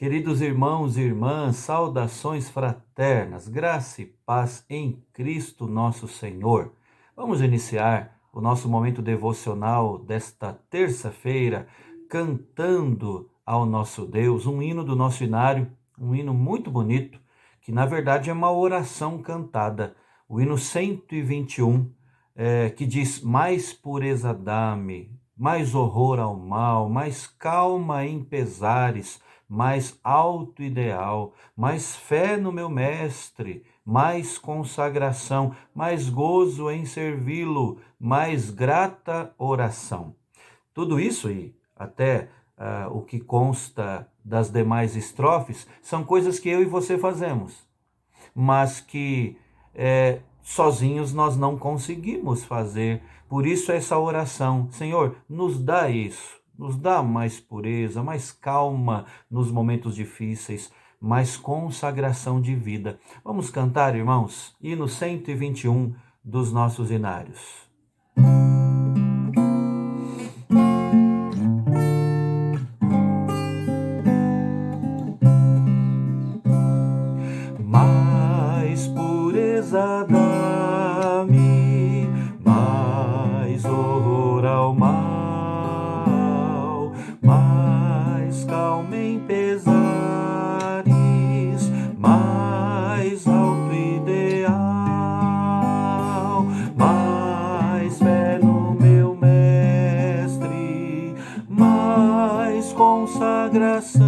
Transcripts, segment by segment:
Queridos irmãos e irmãs, saudações fraternas, graça e paz em Cristo nosso Senhor. Vamos iniciar o nosso momento devocional desta terça-feira cantando ao nosso Deus um hino do nosso inário, um hino muito bonito, que na verdade é uma oração cantada, o hino 121, que diz: mais pureza dá-me, mais horror ao mal, mais calma em pesares, mais alto ideal, mais fé no meu mestre, mais consagração, mais gozo em servi-lo, mais grata oração. Tudo isso e até o que consta das demais estrofes são coisas que eu e você fazemos, mas que sozinhos nós não conseguimos fazer. Por isso essa oração: Senhor, nos dá isso, nos dá mais pureza, mais calma nos momentos difíceis, mais consagração de vida. Vamos cantar, irmãos, hino 121 dos nossos inários. Mais pureza dá-me, mais horror ao mal, mais calma em pesares, mais alto ideal, mais fé no meu mestre, mais consagração,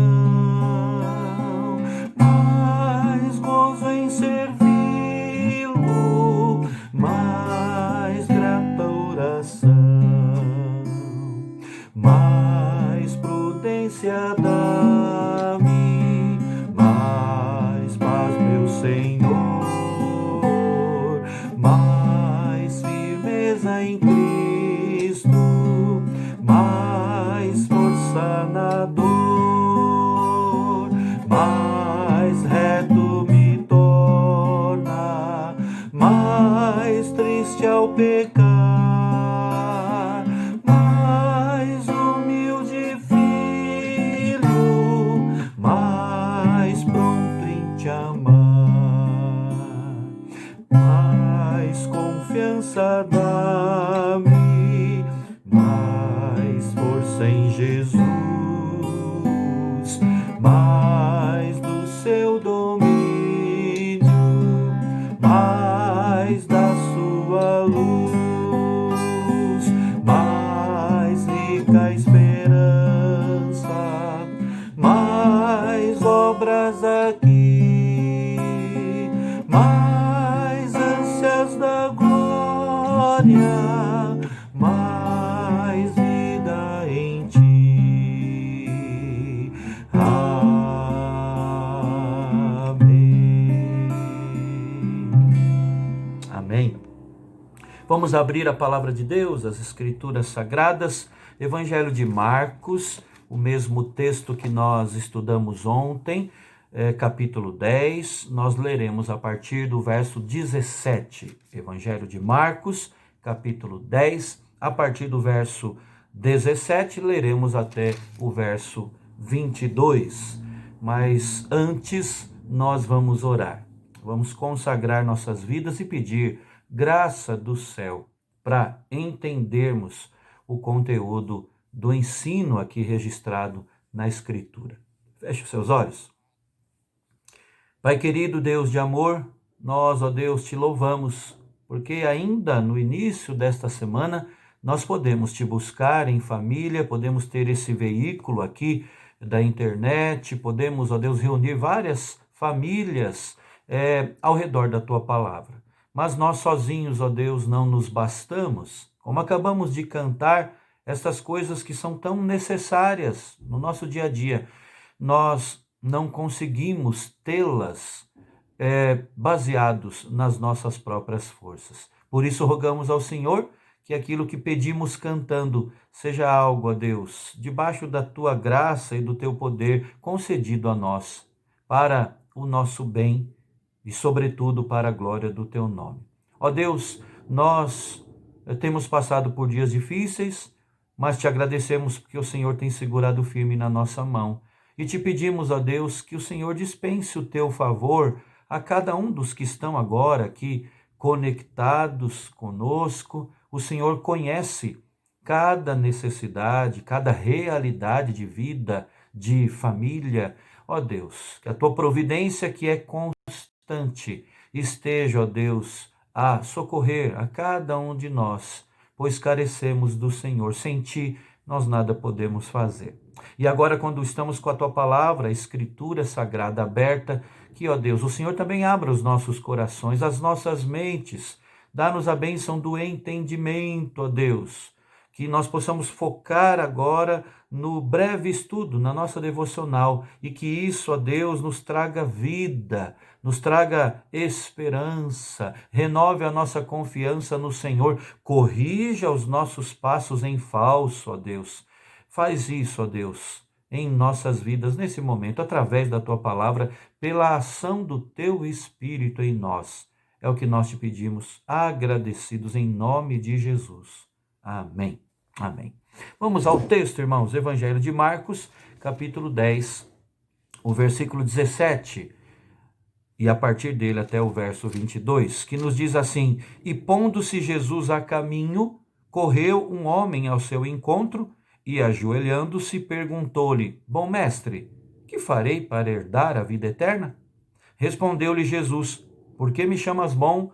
mais gozo em servi-lo, mais grata oração, mais prudência dá-me, mais paz, meu Senhor, mais firmeza em Cristo, mais força na dor, mais reto me torna, mais triste ao pecar, mais humilde filho, mais pronto em te amar, mais confiança dá-me, mais força em Jesus, mais do seu domínio, mais da sua luz, mais rica esperança, mais obras aqui, mais ânsias da glória, mais vida em ti. Amém. Vamos abrir a palavra de Deus, as Escrituras Sagradas, Evangelho de Marcos, o mesmo texto que nós estudamos ontem, capítulo 10, nós leremos a partir do verso 17. Evangelho de Marcos, capítulo 10, a partir do verso 17, leremos até o verso 22. Mas antes, nós vamos orar. Vamos consagrar nossas vidas e pedir graça do céu para entendermos o conteúdo do ensino aqui registrado na Escritura. Feche os seus olhos. Pai querido, Deus de amor, nós, ó Deus, te louvamos, porque ainda no início desta semana nós podemos te buscar em família, podemos ter esse veículo aqui da internet, podemos, ó Deus, reunir várias famílias ao redor da tua palavra. Mas nós sozinhos, ó Deus, não nos bastamos. Como acabamos de cantar, estas coisas que são tão necessárias no nosso dia a dia, nós não conseguimos tê-las baseados nas nossas próprias forças. Por isso rogamos ao Senhor que aquilo que pedimos cantando seja algo, ó Deus, debaixo da tua graça e do teu poder concedido a nós, para o nosso bem e, sobretudo, para a glória do teu nome. Ó Deus, nós temos passado por dias difíceis, mas te agradecemos porque o Senhor tem segurado firme na nossa mão. E te pedimos, ó Deus, que o Senhor dispense o teu favor a cada um dos que estão agora aqui conectados conosco. O Senhor conhece cada necessidade, cada realidade de vida, de família. Ó Deus, que a tua providência, que é constante, esteja, ó Deus, a socorrer a cada um de nós, pois carecemos do Senhor. Sem ti, nós nada podemos fazer. E agora, quando estamos com a tua palavra, a Escritura Sagrada aberta, que, ó Deus, o Senhor também abra os nossos corações, as nossas mentes, dá-nos a bênção do entendimento, ó Deus, que nós possamos focar agora no breve estudo, na nossa devocional, e que isso, ó Deus, nos traga vida, nos traga esperança, renove a nossa confiança no Senhor, corrija os nossos passos em falso, ó Deus. Faz isso, ó Deus, em nossas vidas nesse momento, através da tua palavra, pela ação do teu Espírito em nós. É o que nós te pedimos, agradecidos em nome de Jesus. Amém. Amém. Vamos ao texto, irmãos. Evangelho de Marcos, capítulo 10, o versículo 17, e a partir dele até o verso 22, que nos diz assim: E pondo-se Jesus a caminho, correu um homem ao seu encontro, e ajoelhando-se, perguntou-lhe: Bom mestre, que farei para herdar a vida eterna? Respondeu-lhe Jesus: Por que me chamas bom?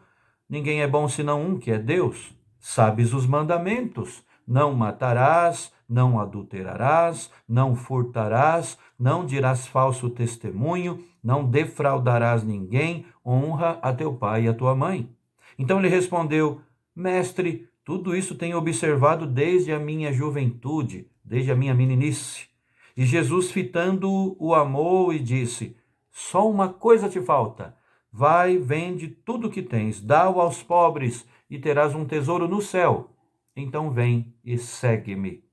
Ninguém é bom senão um, que é Deus. Sabes os mandamentos: não matarás, não adulterarás, não furtarás, não dirás falso testemunho, não defraudarás ninguém, honra a teu pai e a tua mãe. Então ele respondeu: Mestre, tudo isso tenho observado desde a minha juventude, desde a minha meninice. E Jesus, fitando-o, o amou e disse: Só uma coisa te falta. Vai, vende tudo o que tens, dá-o aos pobres, e terás um tesouro no céu. Então vem e segue-me.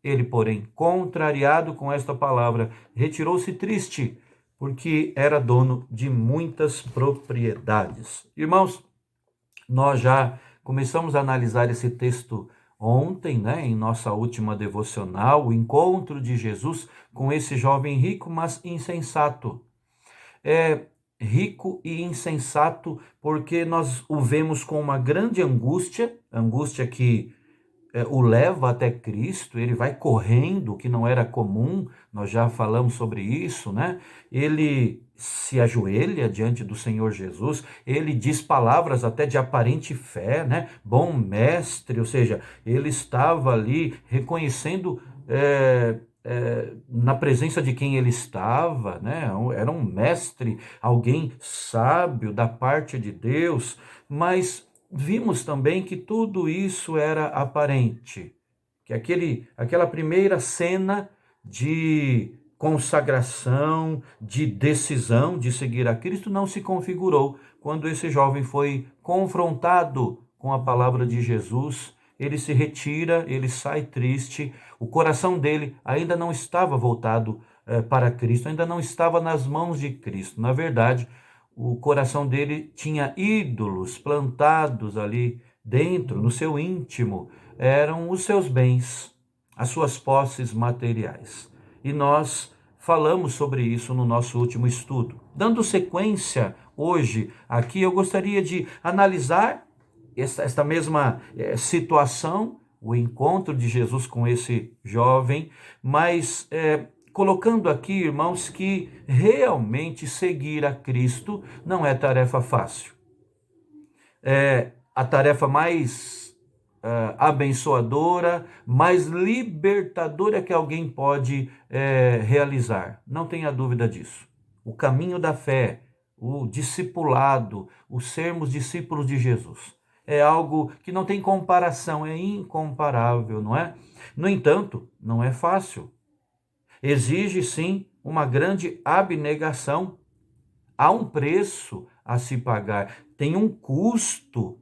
Ele, porém, contrariado com esta palavra, retirou-se triste, porque era dono de muitas propriedades. Irmãos, nós já começamos a analisar esse texto ontem, né, em nossa última devocional, o encontro de Jesus com esse jovem rico, mas insensato. Rico e insensato porque nós o vemos com uma grande angústia, angústia que o leva até Cristo, ele vai correndo, que não era comum, nós já falamos sobre isso, né? Ele se ajoelha diante do Senhor Jesus, ele diz palavras até de aparente fé, né? Bom mestre, ou seja, ele estava ali reconhecendo na presença de quem ele estava, né? Era um mestre, alguém sábio da parte de Deus, mas vimos também que tudo isso era aparente, que aquela primeira cena de consagração, de decisão de seguir a Cristo não se configurou quando esse jovem foi confrontado com a palavra de Jesus. Ele se retira, ele sai triste, o coração dele ainda não estava voltado para Cristo, ainda não estava nas mãos de Cristo. Na verdade, o coração dele tinha ídolos plantados ali dentro, no seu íntimo, eram os seus bens, as suas posses materiais. E nós falamos sobre isso no nosso último estudo. Dando sequência hoje aqui, eu gostaria de analisar esta mesma situação, o encontro de Jesus com esse jovem, mas colocando aqui, irmãos, que realmente seguir a Cristo não é tarefa fácil. É a tarefa mais abençoadora, mais libertadora que alguém pode realizar. Não tenha dúvida disso. O caminho da fé, o discipulado, o sermos discípulos de Jesus, é algo que não tem comparação, é incomparável, não é? No entanto, não é fácil. Exige, sim, uma grande abnegação. Há um preço a se pagar. Tem um custo,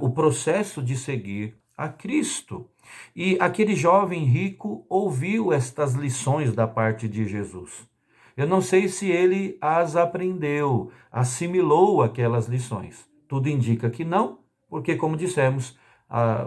o processo de seguir a Cristo. E aquele jovem rico ouviu estas lições da parte de Jesus. Eu não sei se ele as aprendeu, assimilou aquelas lições. Tudo indica que não, porque, como dissemos,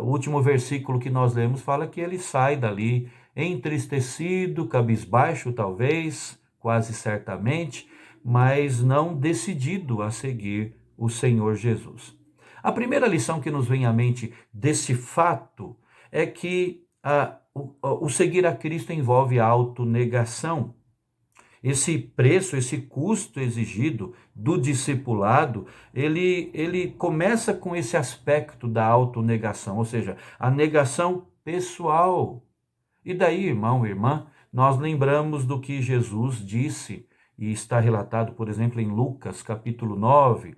o último versículo que nós lemos fala que ele sai dali entristecido, cabisbaixo talvez, quase certamente, mas não decidido a seguir o Senhor Jesus. A primeira lição que nos vem à mente desse fato é que o seguir a Cristo envolve autonegação. Esse preço, esse custo exigido do discipulado, ele começa com esse aspecto da autonegação, ou seja, a negação pessoal. E daí, irmão, irmã, nós lembramos do que Jesus disse, e está relatado, por exemplo, em Lucas, capítulo 9,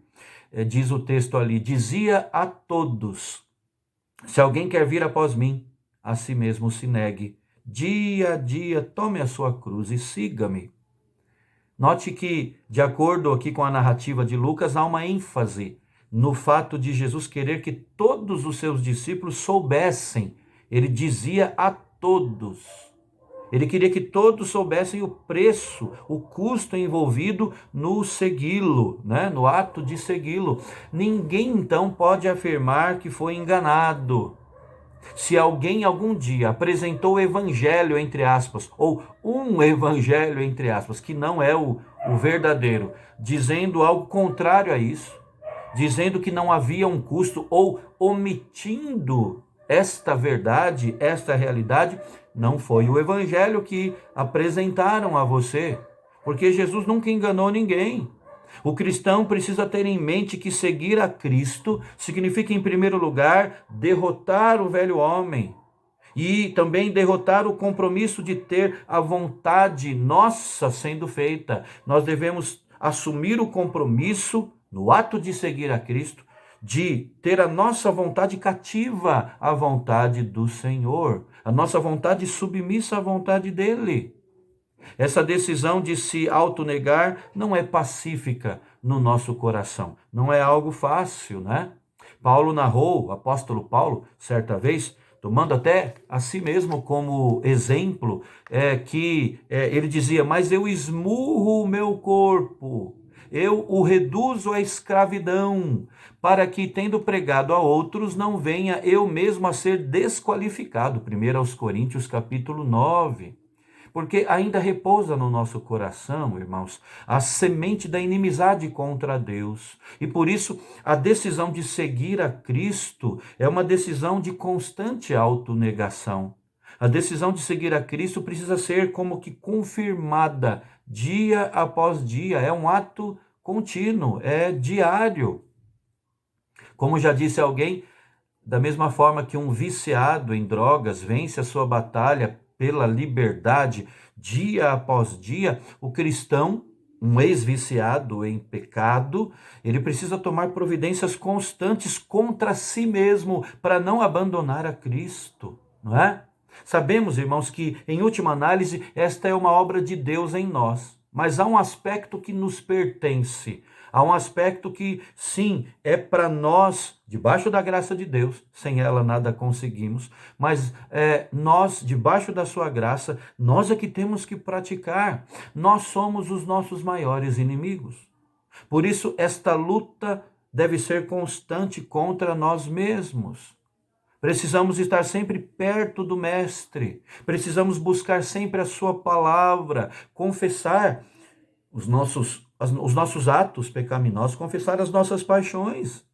diz o texto ali, dizia a todos, se alguém quer vir após mim, a si mesmo se negue, dia a dia tome a sua cruz e siga-me. Note que, de acordo aqui com a narrativa de Lucas, há uma ênfase no fato de Jesus querer que todos os seus discípulos soubessem. Ele dizia a todos. Ele queria que todos soubessem o preço, o custo envolvido no segui-lo, né? No ato de segui-lo. Ninguém, então, pode afirmar que foi enganado. Se alguém algum dia apresentou o evangelho, entre aspas, ou um evangelho, entre aspas, que não é o verdadeiro, dizendo algo contrário a isso, dizendo que não havia um custo ou omitindo esta verdade, esta realidade, não foi o evangelho que apresentaram a você, porque Jesus nunca enganou ninguém. O cristão precisa ter em mente que seguir a Cristo significa, em primeiro lugar, derrotar o velho homem e também derrotar o compromisso de ter a vontade nossa sendo feita. Nós devemos assumir o compromisso, no ato de seguir a Cristo, de ter a nossa vontade cativa à vontade do Senhor, a nossa vontade submissa à vontade dele. Essa decisão de se autonegar não é pacífica no nosso coração. Não é algo fácil, né? Paulo narrou, o apóstolo Paulo, certa vez, tomando até a si mesmo como exemplo, ele dizia, mas eu esmurro o meu corpo, eu o reduzo à escravidão, para que, tendo pregado a outros, não venha eu mesmo a ser desqualificado. 1 Coríntios capítulo 9. Porque ainda repousa no nosso coração, irmãos, a semente da inimizade contra Deus. E por isso, a decisão de seguir a Cristo é uma decisão de constante autonegação. A decisão de seguir a Cristo precisa ser como que confirmada dia após dia. É um ato contínuo, é diário. Como já disse alguém, da mesma forma que um viciado em drogas vence a sua batalha pela liberdade dia após dia, o cristão, um ex-viciado em pecado, ele precisa tomar providências constantes contra si mesmo para não abandonar a Cristo, não é? Sabemos, irmãos, que em última análise esta é uma obra de Deus em nós, mas há um aspecto que nos pertence. Há um aspecto que, sim, é para nós, debaixo da graça de Deus, sem ela nada conseguimos, mas nós, debaixo da sua graça, nós é que temos que praticar. Nós somos os nossos maiores inimigos. Por isso, esta luta deve ser constante contra nós mesmos. Precisamos estar sempre perto do Mestre, precisamos buscar sempre a sua palavra, confessar os nossos atos pecaminosos, confessar as nossas paixões.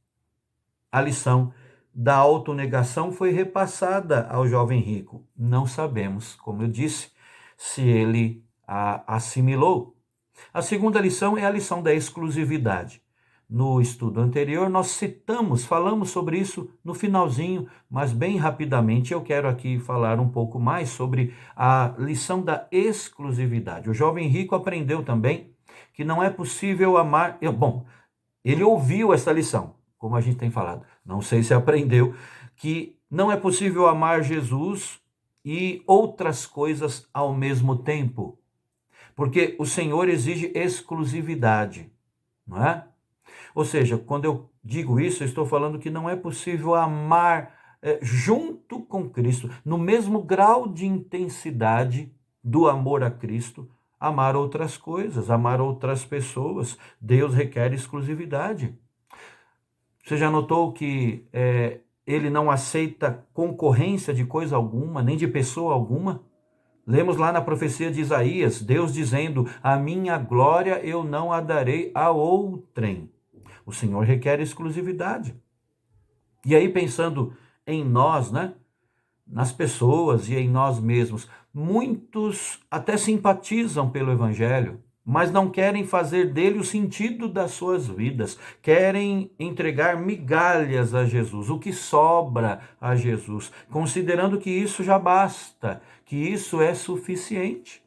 A lição da autonegação foi repassada ao jovem rico. Não sabemos, como eu disse, se ele a assimilou. A segunda lição é a lição da exclusividade. No estudo anterior, nós falamos sobre isso no finalzinho, mas bem rapidamente eu quero aqui falar um pouco mais sobre a lição da exclusividade. O jovem rico aprendeu também que não é possível amar... Bom, ele ouviu essa lição, como a gente tem falado. Não sei se aprendeu que não é possível amar Jesus e outras coisas ao mesmo tempo, porque o Senhor exige exclusividade, não é? Ou seja, quando eu digo isso, eu estou falando que não é possível amar junto com Cristo, no mesmo grau de intensidade do amor a Cristo, amar outras coisas, amar outras pessoas. Deus requer exclusividade. Você já notou que ele não aceita concorrência de coisa alguma, nem de pessoa alguma? Lemos lá na profecia de Isaías, Deus dizendo: a minha glória eu não a darei a outrem. O Senhor requer exclusividade. E aí, pensando em nós, né? Nas pessoas e em nós mesmos, muitos até simpatizam pelo Evangelho, mas não querem fazer dele o sentido das suas vidas, querem entregar migalhas a Jesus, o que sobra a Jesus, considerando que isso já basta, que isso é suficiente.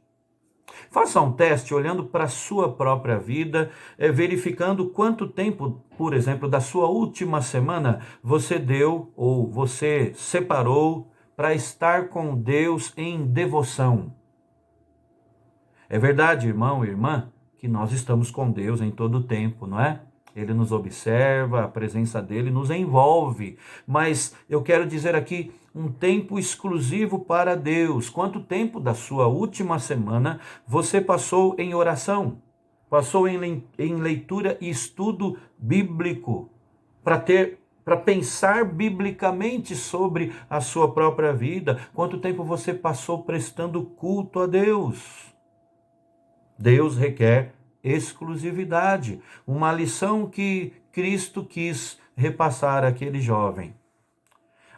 Faça um teste olhando para a sua própria vida, verificando quanto tempo, por exemplo, da sua última semana você deu ou você separou para estar com Deus em devoção. É verdade, irmão e irmã, que nós estamos com Deus em todo o tempo, não é? Ele nos observa, a presença dele nos envolve. Mas eu quero dizer aqui um tempo exclusivo para Deus. Quanto tempo da sua última semana você passou em oração? Passou em leitura e estudo bíblico para pensar biblicamente sobre a sua própria vida? Quanto tempo você passou prestando culto a Deus? Deus requer exclusividade, uma lição que Cristo quis repassar àquele jovem.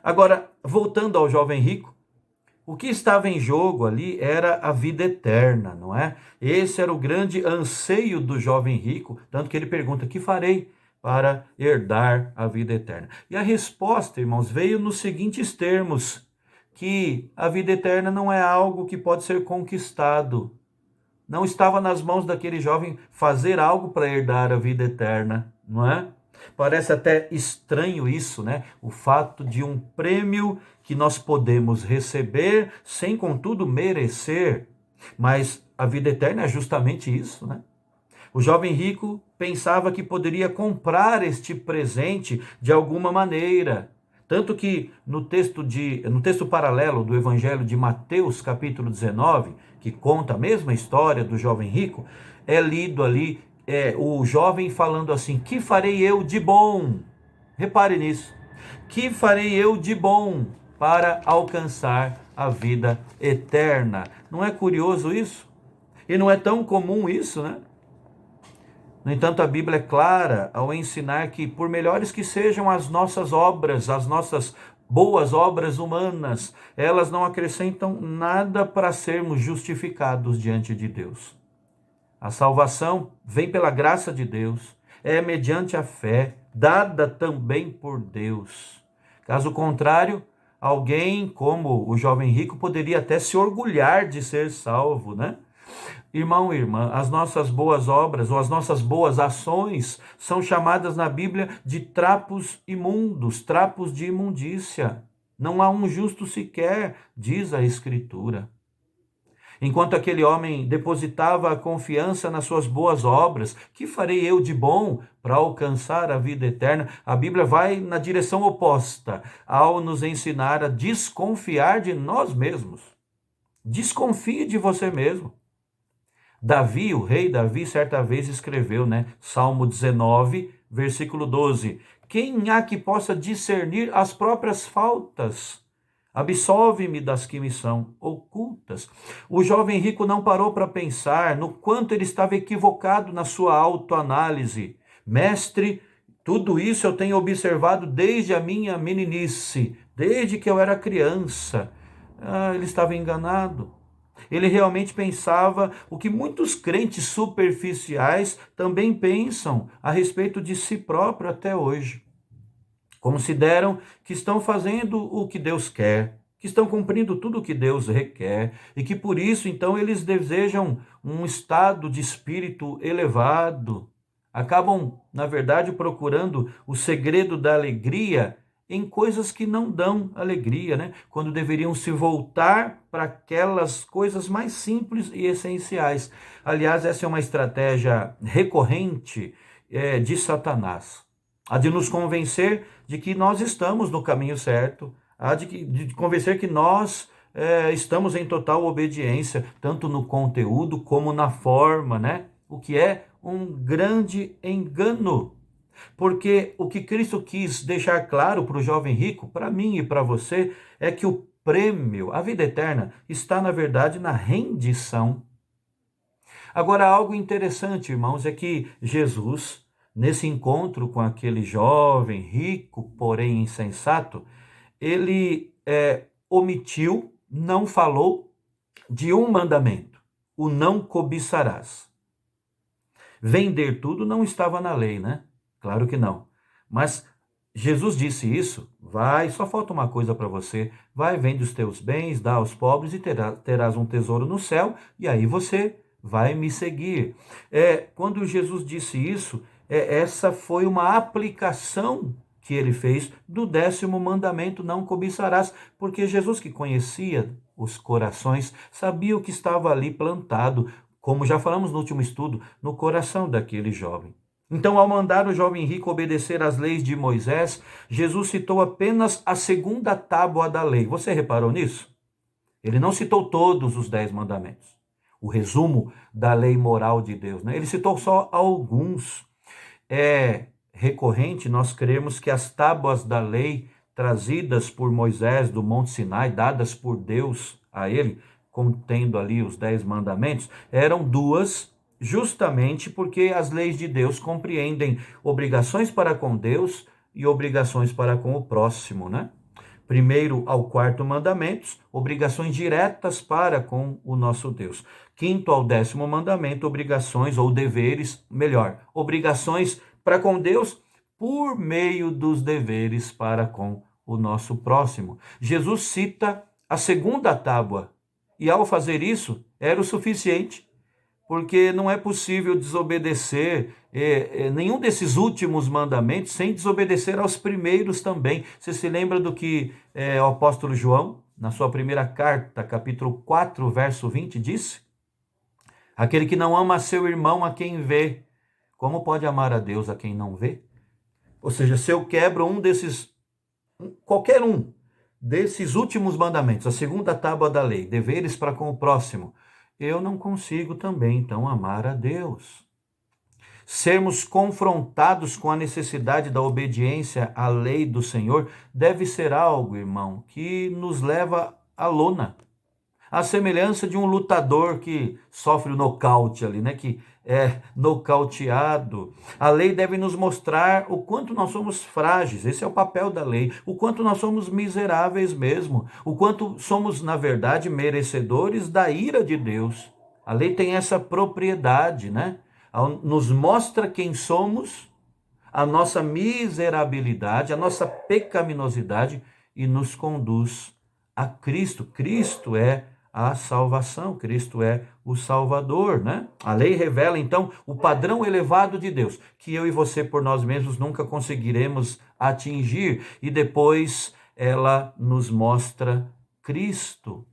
Agora, voltando ao jovem rico, o que estava em jogo ali era a vida eterna, não é? Esse era o grande anseio do jovem rico, tanto que ele pergunta: que farei para herdar a vida eterna? E a resposta, irmãos, veio nos seguintes termos: que a vida eterna não é algo que pode ser conquistado. Não estava nas mãos daquele jovem fazer algo para herdar a vida eterna, não é? Parece até estranho isso, né? O fato de um prêmio que nós podemos receber sem, contudo, merecer. Mas a vida eterna é justamente isso, né? O jovem rico pensava que poderia comprar este presente de alguma maneira. Tanto que no texto paralelo do Evangelho de Mateus, capítulo 19, que conta a mesma história do jovem rico, é lido ali o jovem falando assim: que farei eu de bom? Repare nisso. Que farei eu de bom para alcançar a vida eterna? Não é curioso isso? E não é tão comum isso, né? No entanto, a Bíblia é clara ao ensinar que, por melhores que sejam as nossas obras, as nossas boas obras humanas, elas não acrescentam nada para sermos justificados diante de Deus. A salvação vem pela graça de Deus, é mediante a fé, dada também por Deus. Caso contrário, alguém como o jovem rico poderia até se orgulhar de ser salvo, né? Irmão e irmã, as nossas boas obras ou as nossas boas ações são chamadas na Bíblia de trapos imundos, trapos de imundícia. Não há um justo sequer, diz a Escritura. Enquanto aquele homem depositava a confiança nas suas boas obras, que farei eu de bom para alcançar a vida eterna? A Bíblia vai na direção oposta, ao nos ensinar a desconfiar de nós mesmos. Desconfie de você mesmo. Davi, o rei Davi, certa vez escreveu, né? Salmo 19, versículo 12. Quem há que possa discernir as próprias faltas? Absolve-me das que me são ocultas. O jovem rico não parou para pensar no quanto ele estava equivocado na sua autoanálise. Mestre, tudo isso eu tenho observado desde a minha meninice, desde que eu era criança. Ele estava enganado. Ele realmente pensava o que muitos crentes superficiais também pensam a respeito de si próprio até hoje. Consideram que estão fazendo o que Deus quer, que estão cumprindo tudo o que Deus requer e que por isso então eles desejam um estado de espírito elevado. Acabam, na verdade, procurando o segredo da alegria em coisas que não dão alegria, né? Quando deveriam se voltar para aquelas coisas mais simples e essenciais. Aliás, essa é uma estratégia recorrente de Satanás. A de nos convencer de que nós estamos no caminho certo, a de convencer que nós estamos em total obediência, tanto no conteúdo como na forma, né? O que é um grande engano. Porque o que Cristo quis deixar claro para o jovem rico, para mim e para você, é que o prêmio, a vida eterna, está, na verdade, na rendição. Agora, algo interessante, irmãos, é que Jesus, nesse encontro com aquele jovem rico, porém insensato, ele omitiu, não falou de um mandamento, o não cobiçarás. Vender tudo não estava na lei, né? Claro que não. Mas Jesus disse isso, vai, só falta uma coisa para você, vai, vende os teus bens, dá aos pobres e terás um tesouro no céu, e aí você vai me seguir. Quando Jesus disse isso, essa foi uma aplicação que ele fez do 10º mandamento, não cobiçarás, porque Jesus, que conhecia os corações, sabia o que estava ali plantado, como já falamos no último estudo, no coração daquele jovem. Então, ao mandar o jovem rico obedecer às leis de Moisés, Jesus citou apenas a 2ª tábua da lei. Você reparou nisso? Ele não citou todos os 10 mandamentos, o resumo da lei moral de Deus, né? Ele citou só alguns. É recorrente nós cremos que as tábuas da lei trazidas por Moisés do Monte Sinai, dadas por Deus a ele, contendo ali os 10 mandamentos, eram duas, justamente porque as leis de Deus compreendem obrigações para com Deus e obrigações para com o próximo, né? Primeiro ao 4º mandamento, obrigações diretas para com o nosso Deus. 5º ao 10º mandamento, obrigações ou deveres, melhor, obrigações para com Deus por meio dos deveres para com o nosso próximo. Jesus cita a 2ª tábua e ao fazer isso era o suficiente, porque não é possível desobedecer nenhum desses últimos mandamentos sem desobedecer aos primeiros também. Você se lembra do que o apóstolo João, na sua primeira carta, capítulo 4, verso 20, disse? Aquele que não ama seu irmão a quem vê, como pode amar a Deus a quem não vê? Ou seja, se eu quebro qualquer um desses últimos mandamentos, a 2ª tábua da lei, deveres para com o próximo, eu não consigo também, então, amar a Deus. Sermos confrontados com a necessidade da obediência à lei do Senhor deve ser algo, irmão, que nos leva à lona. A semelhança de um lutador que sofre o nocaute ali, né? Que é nocauteado. A lei deve nos mostrar o quanto nós somos frágeis. Esse é o papel da lei. O quanto nós somos miseráveis mesmo. O quanto somos, na verdade, merecedores da ira de Deus. A lei tem essa propriedade, né? Nos mostra quem somos, a nossa miserabilidade, a nossa pecaminosidade e nos conduz a Cristo. Cristo é a salvação, Cristo é o Salvador, né? A lei revela, então, o padrão elevado de Deus, que eu e você, por nós mesmos, nunca conseguiremos atingir, e depois ela nos mostra Cristo.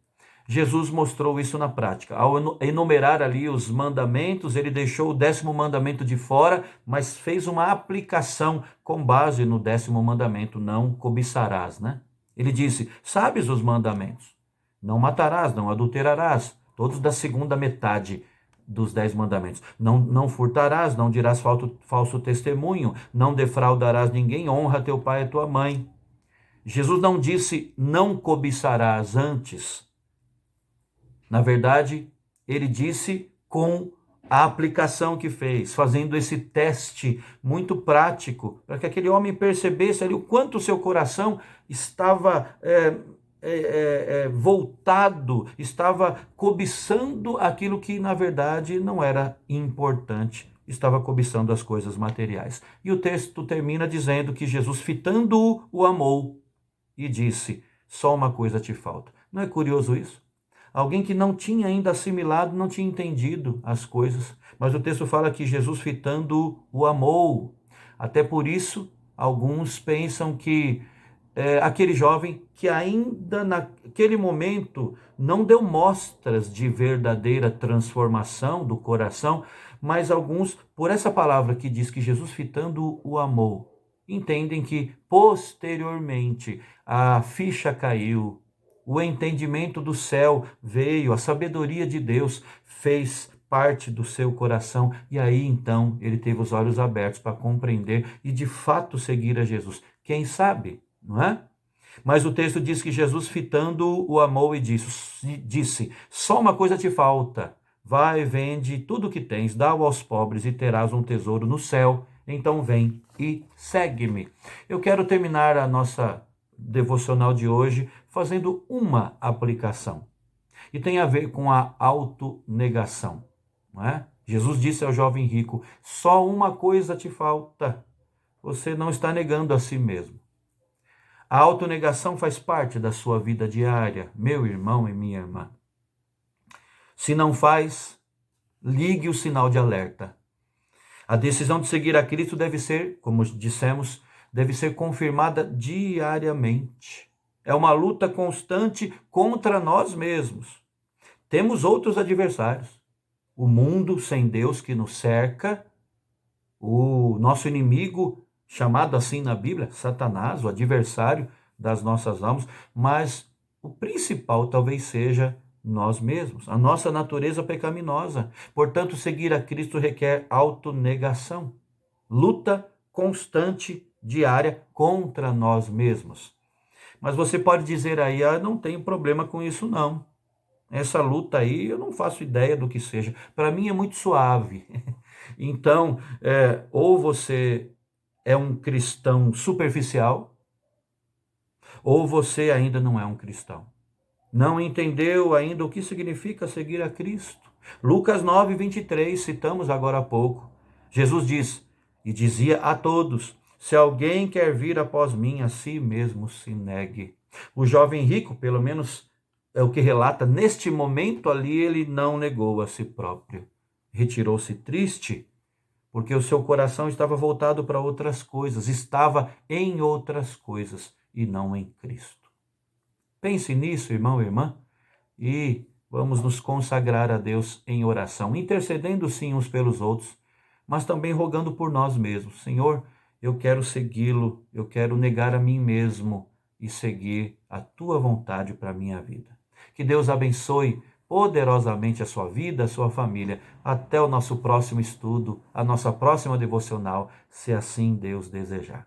Jesus mostrou isso na prática. Ao enumerar ali os mandamentos, ele deixou o 10º mandamento de fora, mas fez uma aplicação com base no 10º mandamento, não cobiçarás, né? Ele disse, sabes os mandamentos? Não matarás, não adulterarás, todos da segunda metade dos 10 mandamentos. Não furtarás, não dirás falso testemunho, não defraudarás ninguém, honra teu pai e tua mãe. Jesus não disse, não cobiçarás antes. Na verdade, ele disse com a aplicação que fez, fazendo esse teste muito prático, para que aquele homem percebesse ali o quanto o seu coração estava voltado, estava cobiçando aquilo que na verdade não era importante, estava cobiçando as coisas materiais. E o texto termina dizendo que Jesus, fitando-o, o amou e disse, só uma coisa te falta. Não é curioso isso? Alguém que não tinha ainda assimilado, não tinha entendido as coisas, mas o texto fala que Jesus, fitando-o, o amou. Até por isso, alguns pensam que aquele jovem que ainda naquele momento não deu mostras de verdadeira transformação do coração, mas alguns, por essa palavra que diz que Jesus, fitando o amou, entendem que posteriormente a ficha caiu, o entendimento do céu veio, a sabedoria de Deus fez parte do seu coração, e aí então ele teve os olhos abertos para compreender e de fato seguir a Jesus. Quem sabe? Não é? Mas o texto diz que Jesus, fitando, o amou e disse: só uma coisa te falta. Vai, vende tudo o que tens, dá-o aos pobres e terás um tesouro no céu. Então vem e segue-me. Eu quero terminar a nossa devocional de hoje fazendo uma aplicação. E tem a ver com a autonegação, não é? Jesus disse ao jovem rico: só uma coisa te falta. Você não está negando a si mesmo. A autonegação faz parte da sua vida diária, meu irmão e minha irmã. Se não faz, ligue o sinal de alerta. A decisão de seguir a Cristo deve ser, como dissemos, deve ser confirmada diariamente. É uma luta constante contra nós mesmos. Temos outros adversários. O mundo sem Deus que nos cerca, o nosso inimigo, chamado assim na Bíblia, Satanás, o adversário das nossas almas, mas o principal talvez seja nós mesmos, a nossa natureza pecaminosa. Portanto, seguir a Cristo requer autonegação, luta constante, diária contra nós mesmos. Mas você pode dizer aí: não tenho problema com isso não. Essa luta aí, eu não faço ideia do que seja. Para mim é muito suave. Então, ou você é um cristão superficial, ou você ainda não é um cristão. Não entendeu ainda o que significa seguir a Cristo. Lucas 9:23, citamos agora há pouco. Jesus diz, e dizia a todos: se alguém quer vir após mim, a si mesmo se negue. O jovem rico, pelo menos é o que relata, neste momento ali ele não negou a si próprio. Retirou-se triste, porque o seu coração estava voltado para outras coisas, estava em outras coisas e não em Cristo. Pense nisso, irmão e irmã, e vamos nos consagrar a Deus em oração, intercedendo sim uns pelos outros, mas também rogando por nós mesmos. Senhor, eu quero segui-lo, eu quero negar a mim mesmo e seguir a tua vontade para a minha vida. Que Deus abençoe poderosamente a sua vida, a sua família. Até o nosso próximo estudo, a nossa próxima devocional, se assim Deus desejar.